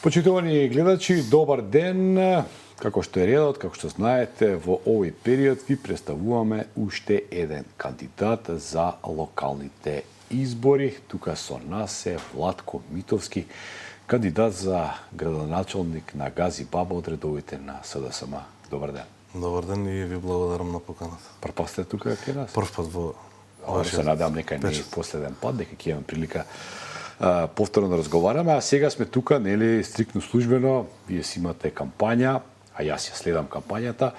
Почитувани гледачи, добар ден. Како што е редот, како што знаете, во овој период ви представуваме уште еден кандидат за локалните избори. Тука со нас е Владко Митовски, кандидат за градоначалник на Газибаба од редовите на СДСМ. Добар ден. Добар ден и ви благодарам на поканата. Прв пат сте тука кај нас? Прв пат во Се надам нека не е последен пат, дека ќе имам прилика повторно да разговараме, а сега сме тука, нели, стриктно службено, вие си имате кампања, а јас ја следам кампањата,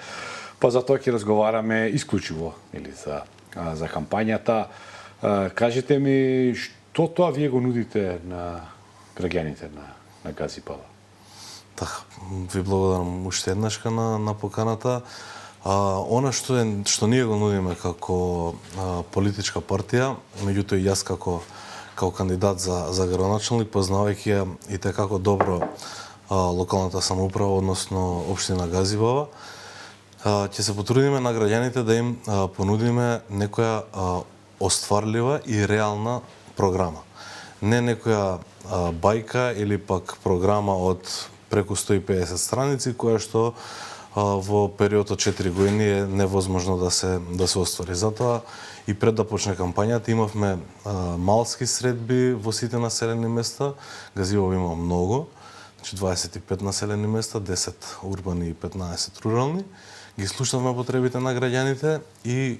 па затоа ќе разговараме исклучиво, нели, за кампањата. Кажете ми, што тоа вие го нудите на граѓаните на Газибаба? Така, ви благодарам уште еднашка на поканата. Она што ние го нудиме како политичка партија, меѓутоа и јас како кандидат за градоначалник, познавајќи ја и како добро локалната самоуправа, односно општина Газибаба, ќе се потрудиме на граѓаните да им понудиме некоја остварлива и реална програма. Не некоја бајка или пак програма од преку 150 страници, која што во период од 4 години е невозможно да се оствари. Затоа и пред да почне кампањата имавме малски средби во сите населени места. Газибаба има многу, значи 25 населени места, 10 урбани и 15 рурални. Ги слушнавме потребите на граѓаните и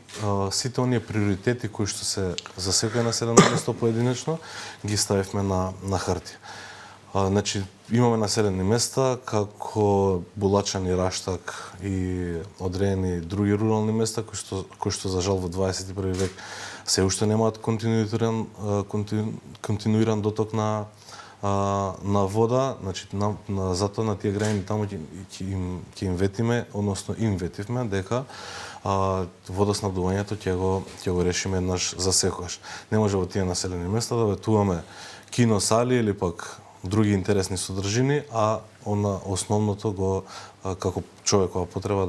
сите оние приоритети кои што се за секој населено место поединечно ги ставивме на хартија. Значи, имаме населени места како Булачан и Раштак и одредени други рурални места кои што за жал во 21 век се уште немаат континуиран доток на вода. Значи, затоа на тие граѓани таму ќе им ветиме, односно им ветивме дека водоснабдувањето ќе го решиме еднаш за секогаш. Не може во тие населени места да ветуваме киносали или пак други интересни содржини, а основното го како човекова потреба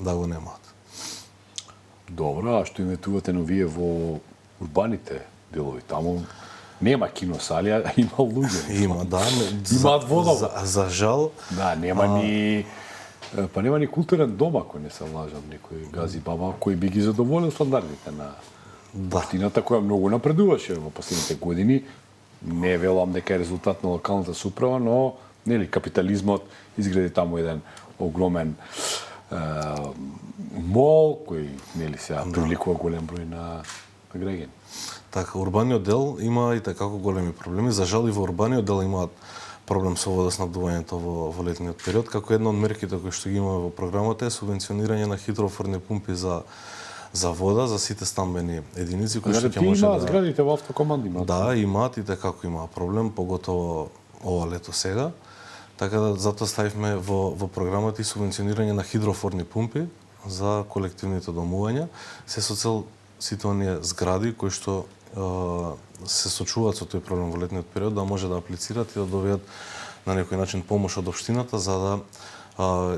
да го немаат. Добро, а што им ветувате но вие во урбаните делови? Таму нема киносали, а има луѓе. Има, да. Имаат вода. За жал. Да, нема ни културен дом, ако не се лажам, некој Газибаба, кој би ги задоволил стандардите на општината, која многу напредуваше во последните години. Не велам дека е резултат на локалната самоуправа, но нели капитализмот изгради таму еден огромен мол кој нели сега привлекува голем број на граѓани. Така, урбаниот дел има и како големи проблеми. За жал и во урбаниот дел имаат проблем со водоснабдувањето во летниот период, како една од мерките кои што ги имаме во програмата е субвенционирање на хидрофорни пумпи за вода за сите стамбени единици кои што ќе може да зградите во автокоманди имаат. Да, имаат и како има проблем, поготово ова лето сега. Така да затоа ставивме во програмата и субвенционирање на хидрофорни пумпи за колективните домувања, се со цел сите оние згради кои што се сочуваат со тој проблем во летниот период да може да аплицираат и да добијат на некој начин помош од општината за да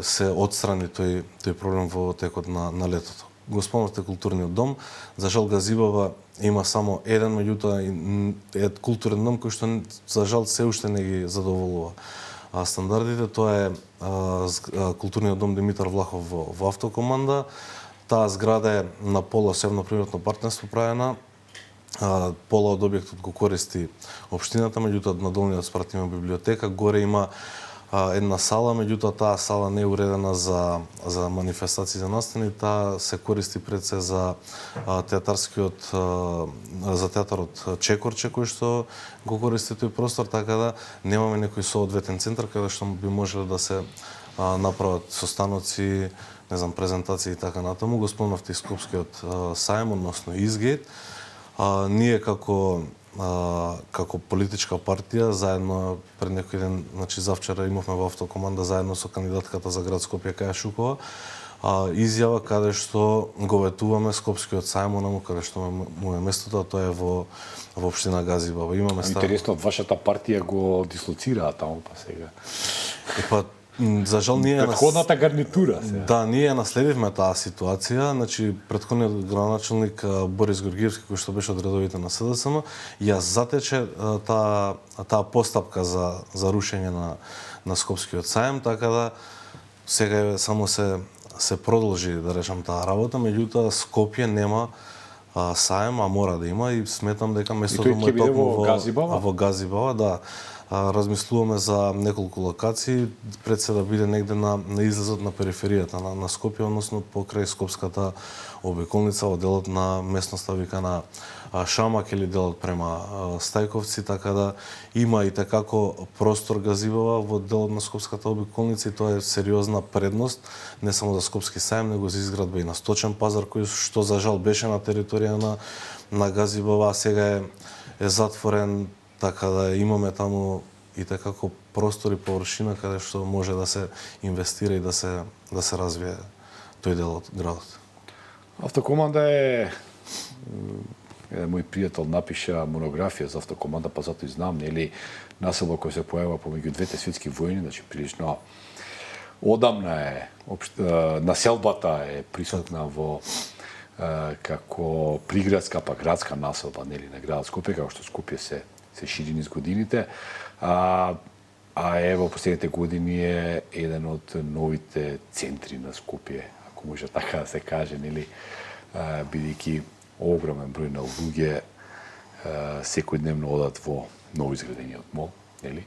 се отстрани тој проблем во текот на летото. Го спомнавте културниот дом. За жал Газибаба има само еден, меѓутоа е културен дом кој што за жал се уште не ги задоволува стандардите. Тоа е културниот дом Димитар Влахов во Автокоманда. Таа зграда е на пола со јавно-приватно партнерство правена. Пола од објектот го користи општината, меѓутоа на долниот спрат има библиотека, горе има една сала, меѓутоа таа сала не е уредена за манифестации за настани, таа се користи пред се за театарот Чекорче кој што го користи тој простор, така да немаме некој соодветен центар каде што би можеле да се направат состаноци, не знам, презентации и така натаму. Го спомнавте и Скопскиот сајм, односно Изгейт. Ние како политичка партија, заедно пред некој ден, значи завчера имавме во Автокоманда заедно со кандидатката за град Скопје Каја Шукова, изјава каде што го ветуваме Скопскиот сајм, онаму каде што му е местото, тоа е во општина Газибаба. Интересно, вашата партија го дислоцираа таму па сега. За жал ние Предходната гарнитура се. Да, ние наследивме таа ситуација, значи претходниот градоначалник Борис Георгиевски кој што беше од редовите на СДСМ, ја затече таа постапка за рушење на Скопскиот саем, така да сега само се продолжи, да речам, таа работа, меѓутоа Скопје нема саем, а мора да има, и сметам дека местото му е токму во Газибава, да. Размислуваме за неколку локации, пред се да биде негде на излезот на периферијата на Скопје, односно покрај Скопската обиколница, во делот на местноста викана Шамак или делот према Стајковци, така да има и такако простор Газибава во делот на Скопската обиколница, и тоа е сериозна предност не само за Скопски саем, него за изградба и на сточен пазар кој што за жал беше на територија на Газибава, а сега е затворен. Така да имаме таму и такако простор и површина каде што може да се инвестира и да се развие тој дел од градот. Автокоманда е мој пријател напиша монографија за автокоманда, па затоа и знам, нели, населба која се појава помеѓу двете светски војни, значи прилично одамна е, населбата е присутна во како приградска па градска населба, нели, на градот Скопје, како што Скопје се шири низ годините, а во последните години е еден од новите центри на Скопје, ако може така да се каже, нели, бидејќи огромен број на луѓе секојдневно одат во новоизградениот мол, нели?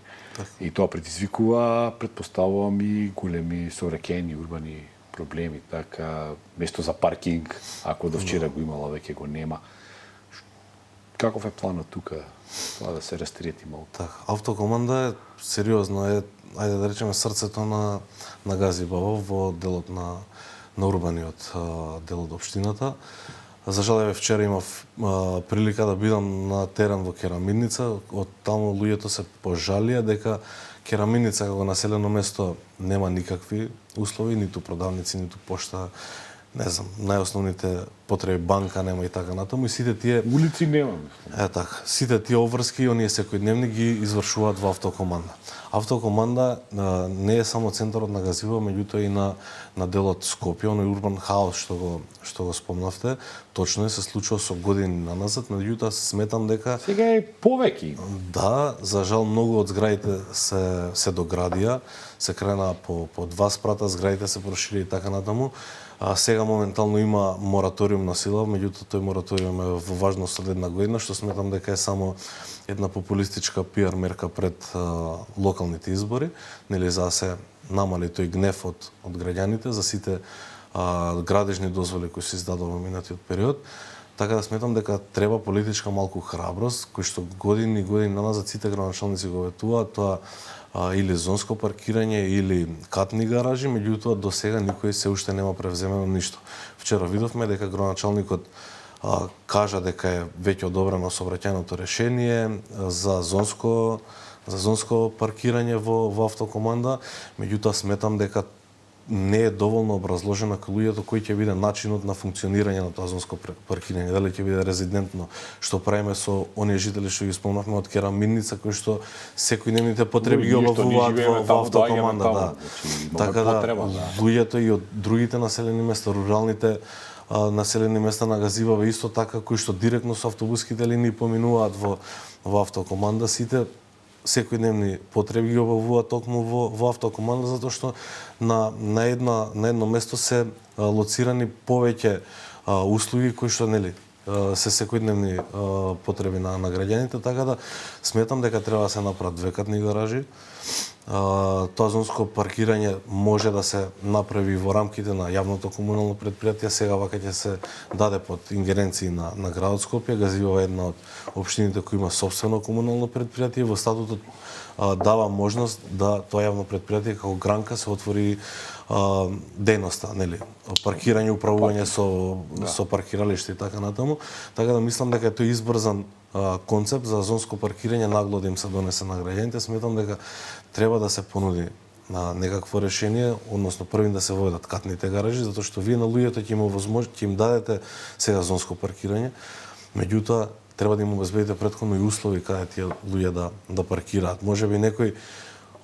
И тоа предизвикува, претпоставувам, и големи сообраќајни урбани проблеми, така место за паркинг, ако до вчера го имало, веќе го нема. Каков е планот тука? Тоа да се растрети малку. Така, автокоманда е сериозно, ајде да речеме, срцето на Газибава во делот на урбаниот дел од општината. За жал, вчера имав прилика да бидам на терен во Керамидница. Од таму луѓето се пожалија дека Керамидница како населено место нема никакви услови, ниту продавници, ниту пошта, не знам, најосновните потреби, банка нема и така натаму, и сите тие улици нема. Така, сите тие обврски оние секојдневни ги извршуваат во автокоманда. Автокоманда не е само центарот на Газибава, меѓутоа и на делот Скопје, оној урбан хаос што го спомнавте, точно се случува со години наназад, меѓутоа сметам дека сега е повеќе. Да, за жал многу од зградите се доградија, се крена по 2 спрата, зградите се проширија и така натаму. Сега моментално има мораториум на сила, меѓутоа тој мораториум е во важност од 1 година, што сметам дека е само една популистичка пиар мерка пред локалните избори, нели, за да се намали тој гнев од граѓаните за сите градежни дозволи кои се издадоа во минатиот период. Така да сметам дека треба политичка малку храброст, кој што години наназад сите градоначалници го ветуваат, тоа или зонско паркирање или катни гаражи, меѓутоа до сега никој се уште нема превземено ништо. Вчера видовме дека градоначалникот кажа дека е веќе одобрено сообраќајното решение за зонско паркирање во автокоманда, меѓутоа сметам дека не е доволно образложено кај луѓето кој ќе биде начинот на функционирање на тоа зонско паркирање, дали ќе биде резидентно, што правиме со оние жители што ги спомнавме од Керамидница, кои што секојдневните потреби ги обавуваат во автокоманда, да. Така да луѓето и од другите населени места, руралните населени места на Газибава исто така, кои што директно со автобуските линии поминуваат во автокоманда, сите секојдневни потреби ги обавуваат токму во автокоманда, затоа што на едно место се лоцирани повеќе услуги кои што, нели, се секојдневни потреби на граѓаните, така да сметам дека треба да се направат 2 катни гаражи. Тоа зонско паркирање може да се направи во рамките на јавното комунално претпријатие, сега вака ќе се даде под ингеренции на градот Скопје. Газибава е една од општините кои има сопствено комунално претпријатие. Во статутот дава можност да тоа јавно претпријатие како гранка се отвори дејноста, нели, паркирање, управување со паркиралишта и така натаму. Така да мислам дека тој избрзан концепт за зонско паркирање нагло да им се донесе на граѓаните, сметам дека треба да се понуди на некакво решение, односно првин да се воведат катните гаражи, затоа што вие на луѓето ќе им дадете сега зонско паркирање, меѓутоа треба да им обезбедите претходно и услови каде тие луѓе да паркираат. Можеби некој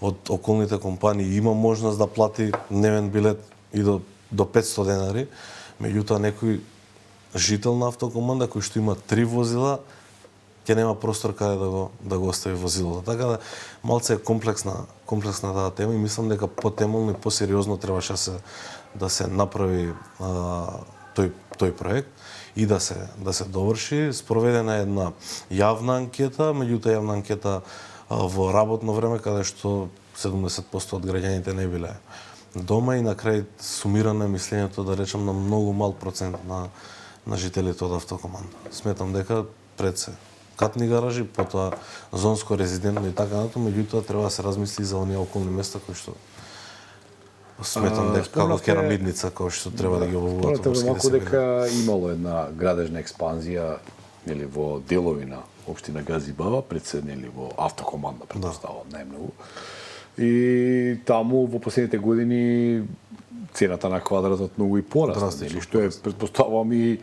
од околните компании има можност да плати дневен билет и до 500 денари, меѓутоа некој жител на автокоманда кој што има 3 возила, ќе нема простор каде да го остави возилото. Така да малце е комплексна таа тема и мислам дека потемелно и посериозно требаше да се направи тој проект и да се доврши. Спроведена е една јавна анкета, меѓутоа јавна анкета во работно време каде што 70% од граѓаните не биле дома и на крај сумирано е мислењето, да речем, на многу мал процент на жителите од автокоманда. Сметам дека пред се катни гаражи, потоа зонско резидентно и така натаму, меѓутоа треба да се размисли за оние околни места кои што сметам дека како керамидница кои што треба да ги обувуваат обските малку дека имало една градежна експанзија нели во делови на општина Газибава, пред се нели во автокоманда претпоставувам најмногу. И таму во последните години цената на квадратот многу и порасна, нели, што е претпоставувам и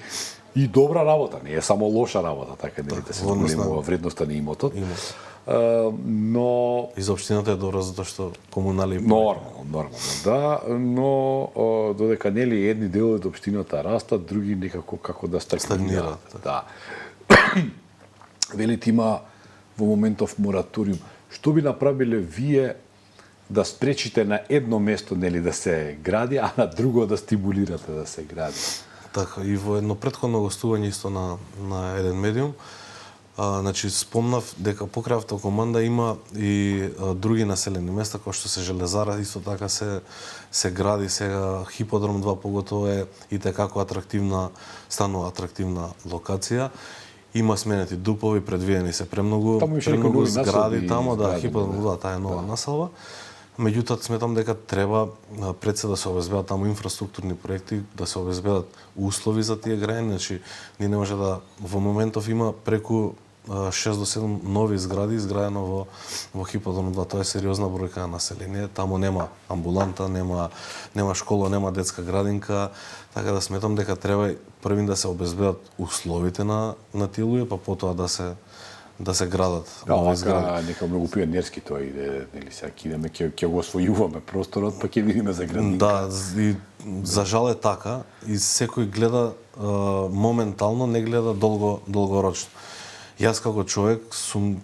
добра работа, не е само лоша работа, така нели да се зголемува вредноста на имотот. Но и за општината е добро затоа што комунали нормално, да, но додека нели едни делови од општината растат, други некако како да стагнираат. Да. Велите има во моментов мораториум. Што би направиле вие да спречите на едно место нели да се гради, а на друго да стимулирате да се гради? Така, и во едно претходно гостување исто на еден медиум, значи спомнав дека покрај автокоманда има и други населени места кои што се Железара, исто така се гради сега Хиподром 2, поготово е и tekako станува атрактивна локација. Има сменети дупови, предвидени се премногу згради таму, да, Хиподром 2, таа е нова населба. Меѓутоа, сметам дека треба пред се да се обезбедат таму инфраструктурни проекти, да се обезбедат услови за тие граѓани, значи ние не може да во моментов има преку 6 до 7 нови згради изградено во Хиподром 2, тоа е сериозна бројка на население, таму нема амбуланта, нема школа, нема детска градинка, така да сметам дека треба првин да се обезбедат условите на тие луѓе, па потоа да се градат нови згради. Нека многу пионерски тоа иде, нели сега идеме ќе го освојуваме просторот, па ќе видиме за градинка. Да, и за жал е така и секој гледа моментално, не гледа долгорочно. Јас како човек сум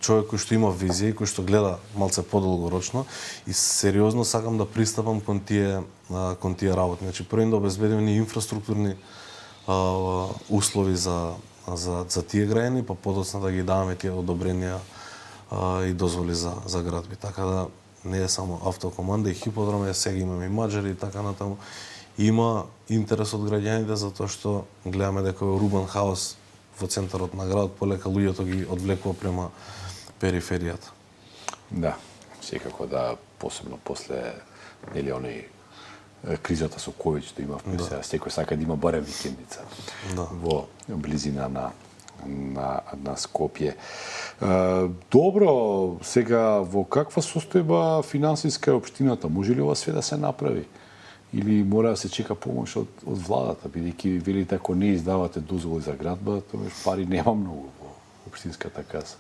човек кој што има визија и кој што гледа малце подолгорочно и сериозно сакам да пристапам кон тие работи. Значи прво да обезбедиме ни инфраструктурни услови за тие граѓани, па подоцна да ги даваме тие одобренија и дозволи за градби. Така да не е само автокоманда и Хиподром, сега имаме и Маџари и така натаму. Има интерес од граѓаните затоа што гледаме дека урбан хаос во центарот на градот полека луѓето ги одвлекува према периферијата. Да, секако да, посебно после нели оној кризата со ковид што имавме, сега секој сака да има барем викендица во близина на Скопје. Добро, сега во каква состојба финансиска е општината? Може ли ова све да се направи? Или мора да се чека помош од владата, бидејќи велите ако не издавате дозволи за градба, тоа пари нема многу во општинската каса.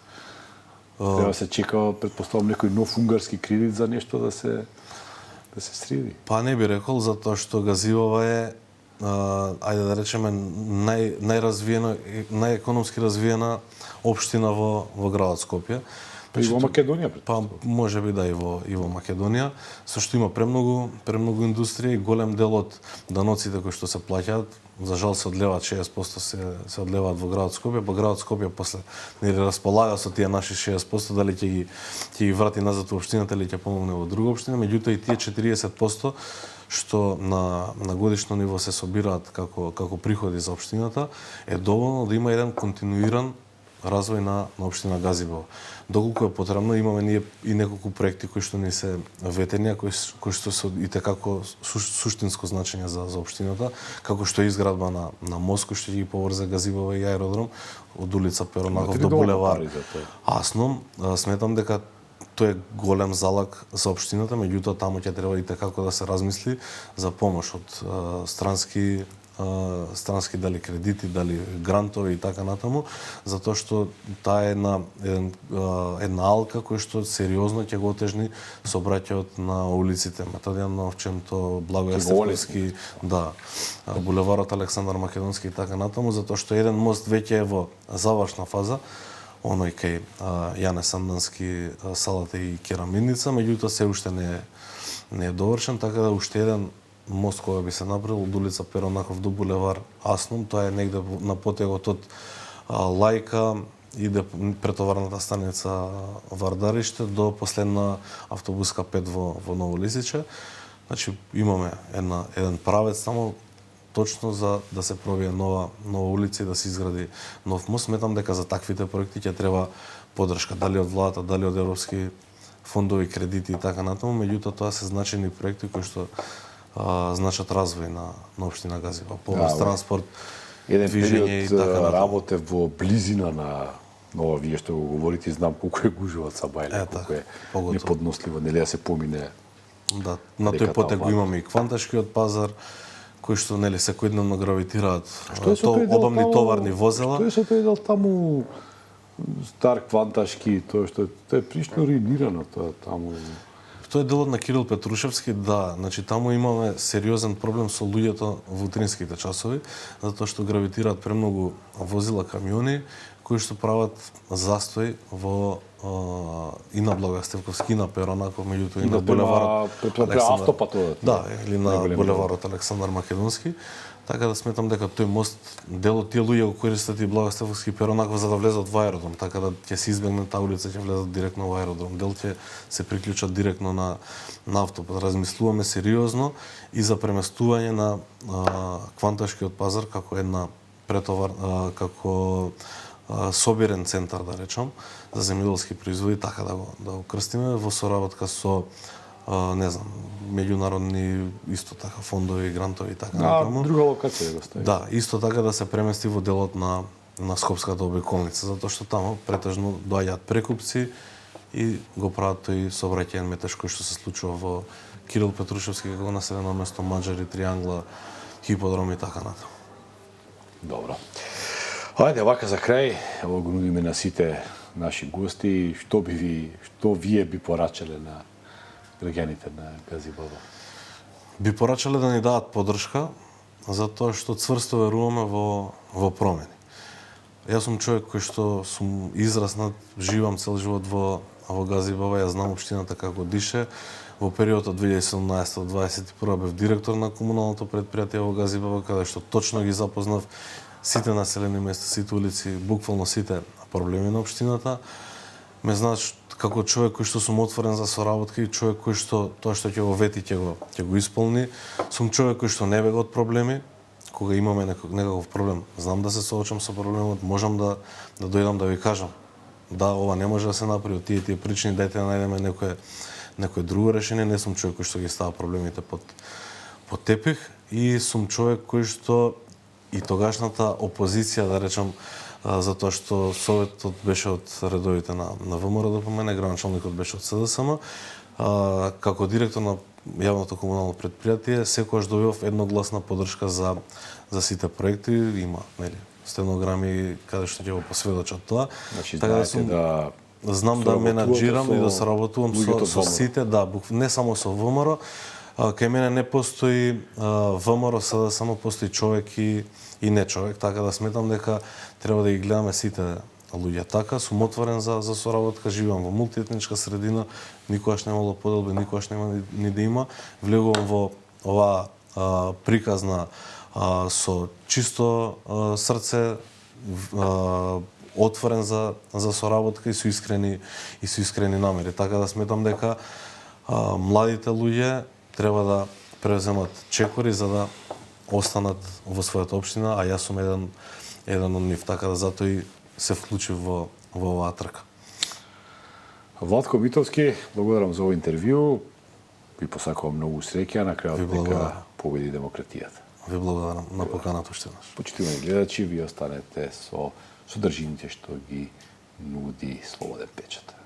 Треба да се чека, претпоставам, некој нов унгарски кредит за нешто да се среди. Па не би рекол, затоа што Газивова е, ајде да речеме, најразвиена, најекономски развиена општина во градот Скопје. И во Македонија, па може би да и во Македонија, со што има премногу индустрија и голем дел од даноците кои што се плаќаат, за жал се одлеваат 60% се одлеваат во градот Скопје, па градот Скопје после не располага со тие наши 60%, дали ќе ги врати назад во општината или ќе помогне во друга општина, меѓутоа и тие 40% што на годишно ниво се собираат како приходи за општината, е доволно да има еден континуиран развој на општина Газибово. Доколку е потребно, имаме ние и неколку проекти кои што ни се ветени, кои што се и tekako суштинско значење за општината, како што е изградба на мост кој што ќе ги поврзе Газибово и аеродром од улица Перонаков до булевар Асно. Сметам дека тоа е голем залог за општината, меѓутоа таму ќе треба и tekako да се размисли за помош од странски странски дали кредити, дали грантови и така натаму, затоа што таа е една алка која што сериозно ќе го отежни сообраќајот на улиците Методијан Новченто, Благоја Стефковски, да, булеварот Александар Македонски и така натаму, затоа што еден мост веќе е во завршна фаза, оној кај Јане Сандански, салата и керамидница, меѓутоа се уште не е довршен, така да уште еден мост кој би се направил од улица Перонаков до булевар Аснум, тоа е негде на потегот од Лајка иде претоварната станица Вардариште до последна автобуска 5 во Ново Лисиче. Значи имаме еден правец таму точно за да се пробие нова улица и да се изгради нов мост. Сметам дека за таквите проекти ќе треба поддршка, дали од владата, дали од европски фондови, кредити и така натаму, меѓутоа тоа се значени проекти кои што значат развој на општина Газиба, поврз транспорт, движење и така натаму. Работе во близина на ова вие што го говорите, знам колку е гужва од Сабајле, колку е неподносливо, нели да се помине. Да, на тој потек го имаме и Кванташкиот пазар, кои што нели секојдневно гравитираат обамни товарни возела. Што е со тој дел таму стар Кванташки, тоа е прилично руинирано тоа таму. Тоа е делот на Кирил Петрушевски, да, значи таму имаме сериозен проблем со луѓето во утринските часови, затоа што гравитираат премногу возила, камиони, кои што прават застој во и на Благоја Стефковски, и на Перонаков, меѓутоа и на булеварот автопатот. Да, или на булеварот Александар Македонски. Така да сметам дека тој мост, дел од тие луѓе го користат и Благоја Стефковски и Перонаков за да влезат во аеродром, така да ќе се избегне таа улица, ќе влезат директно во аеродром. Дел ќе се приклучат директно на автопат. Размислуваме сериозно и за преместување на Кванташкиот пазар како една претовар, како собирен центар, да речам, за земјоделски производи, така да го крстиме во соработка со не знам, меѓународни исто така фондови, грантови и така натаму. Друга локација го стави. Да, исто така да се премести во делот на Скопската обиколница, затоа што таму претежно доаѓаат прекупци и го прават тој сообраќајен метеж кој што се случува во Кирил Петрушевски како населено место, Маџари, Триангла, Хиподром и така натаму. Добро. Ајде, вака за крај, ево го нудиме на сите наши гости, што вие би порачале на граѓаните на Газибаба? Би порачале да ни дадат поддршка, затоа што цврсто веруваме во промени. Јас сум човек кој што сум израснат, живам цел живот во Газибаба, ја знам општината како дише. Во периодот од 2017 до 2021 бев директор на комуналното предпријатие во Газибаба, каде што точно ги запознав сите населени места, сите улици, буквално сите проблеми на општината. Ме знаеш како човек кој што сум отворен за соработка и човек кој што тоа што ќе го вети ќе го исполни. Сум човек кој што не бега од проблеми. Кога имаме некаков проблем, знам да се соочам со проблемот, можам да дојдам да ви кажам. Да, ова не може да се направи од тие причини, дајте да најдеме некое друго решение. Не сум човек кој што ги става проблемите под тепих и сум човек кој што и тогашната опозиција, да речам, затоа што советот беше од редовите на ВМРО да помене, градоначалникот беше од СДСМ, како директор на јавното комунално предпријатие, секогаш добивав едногласна поддршка за сите проекти, има, нели, стенограми каде што ќе го посведочат тоа. Значи, така да знам да менаџирам и да соработувам со сите, да, не само со ВМРО. Кај мене не постои ВМРО, само постои човек и не човек, така да сметам дека треба да ги гледаме сите луѓе така. Сум отворен за соработка, живеам во мултиетничка средина, никогаш немало поделби, никогаш нема ни да има. Влегувам во оваа приказна со чисто срце, отворен за соработка и со искрени намери. Така да сметам дека младите луѓе треба да превземат чекори за да останат во својата општина, а јас сум еден од нив, така да затоа и се вклучив во оваа трка. Владко Битовски, благодарам за овој интервју. Ви посакувам многу среќа, на крајот дека победи демократијата. Ви благодарам на поканата уште еднаш. Почитувани гледачи, ви останете со содржините што ги нуди Слободен печат.